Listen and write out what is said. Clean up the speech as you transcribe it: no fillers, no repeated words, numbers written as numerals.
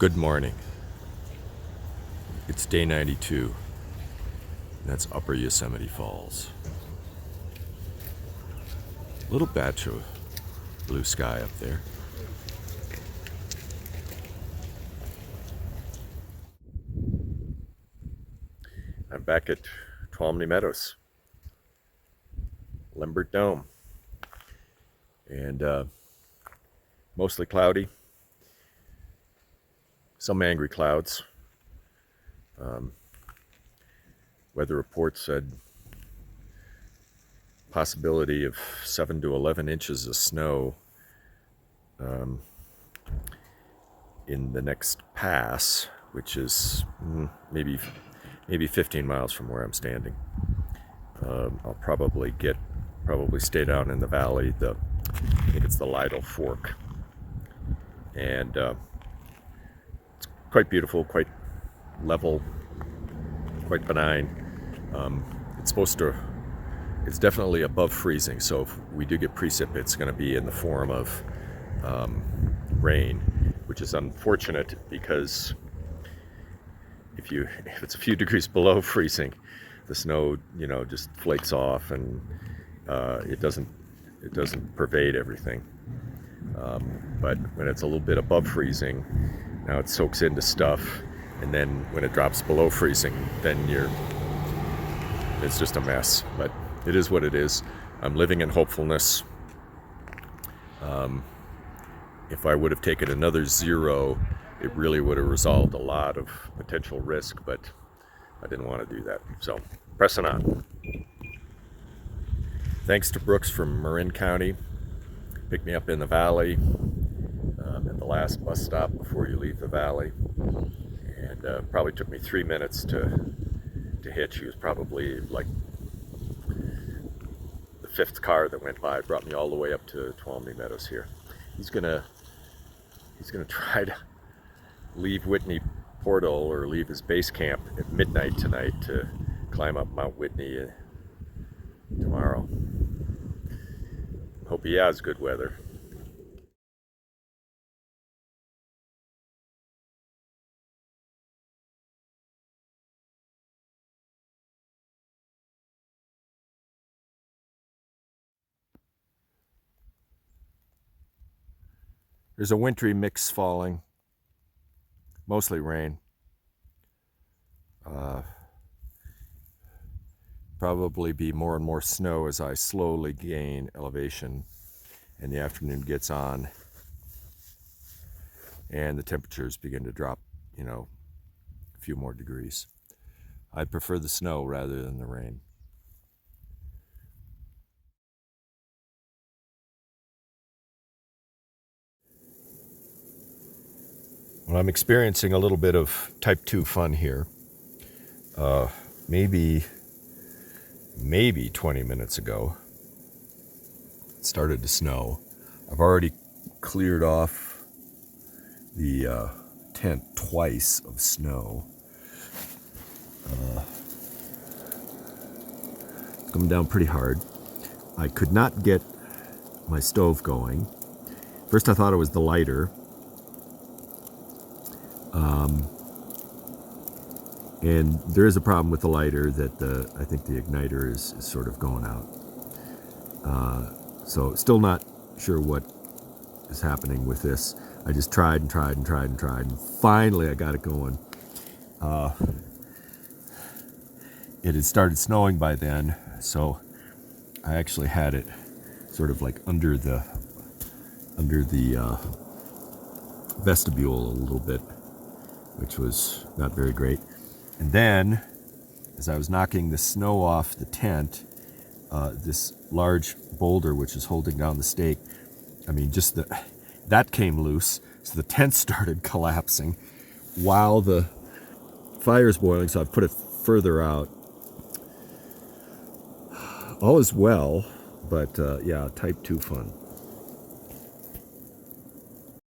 Good morning. It's day 92. That's Upper Yosemite Falls. Little patch of blue sky up there. I'm back at Tuolumne Meadows, Lambert Dome, and mostly cloudy. Some angry clouds. Weather report said possibility of 7 to 11 inches of snow in the next pass, which is maybe 15 miles from where I'm standing. I'll probably stay down in the valley. I think it's the Lidle Fork, and it's quite beautiful, quite level, quite benign. It's definitely above freezing, so if we do get precip, it's going to be in the form of rain, which is unfortunate because if it's a few degrees below freezing, the snow just flakes off, and it doesn't pervade everything. But when it's a little bit above freezing, now it soaks into stuff, and then when it drops below freezing, then it's just a mess. But it is what it is. I'm living in hopefulness. If I would have taken another 0, it really would have resolved a lot of potential risk, but I didn't want to do that. So, pressing on. Thanks to Brooks from Marin County. Picked me up in the valley at the last bus stop before you leave the valley. And probably took me 3 minutes to hitch. He was probably like the 5th car that went by. Brought me all the way up to Tuolumne Meadows here. He's gonna try to leave Whitney Portal, or leave his base camp at midnight tonight to climb up Mount Whitney tomorrow. Hope he has good weather. There's a wintry mix falling, mostly rain. Probably be more and more snow as I slowly gain elevation and the afternoon gets on and the temperatures begin to drop, a few more degrees. I'd prefer the snow rather than the rain. Well, I'm experiencing a little bit of type 2 fun here. Maybe 20 minutes ago, it started to snow. I've already cleared off the tent twice of snow. It's coming down pretty hard. I could not get my stove going. First I thought it was the lighter. And there is a problem with the lighter that I think the igniter is sort of going out. So still not sure what is happening with this. I just tried, and finally I got it going. It had started snowing by then, so I actually had it sort of like under the vestibule a little bit, which was not very great. And then, as I was knocking the snow off the tent, this large boulder, which is holding down the stake, that came loose, so the tent started collapsing while the fire's boiling, so I put it further out. All is well, but yeah, type 2 fun.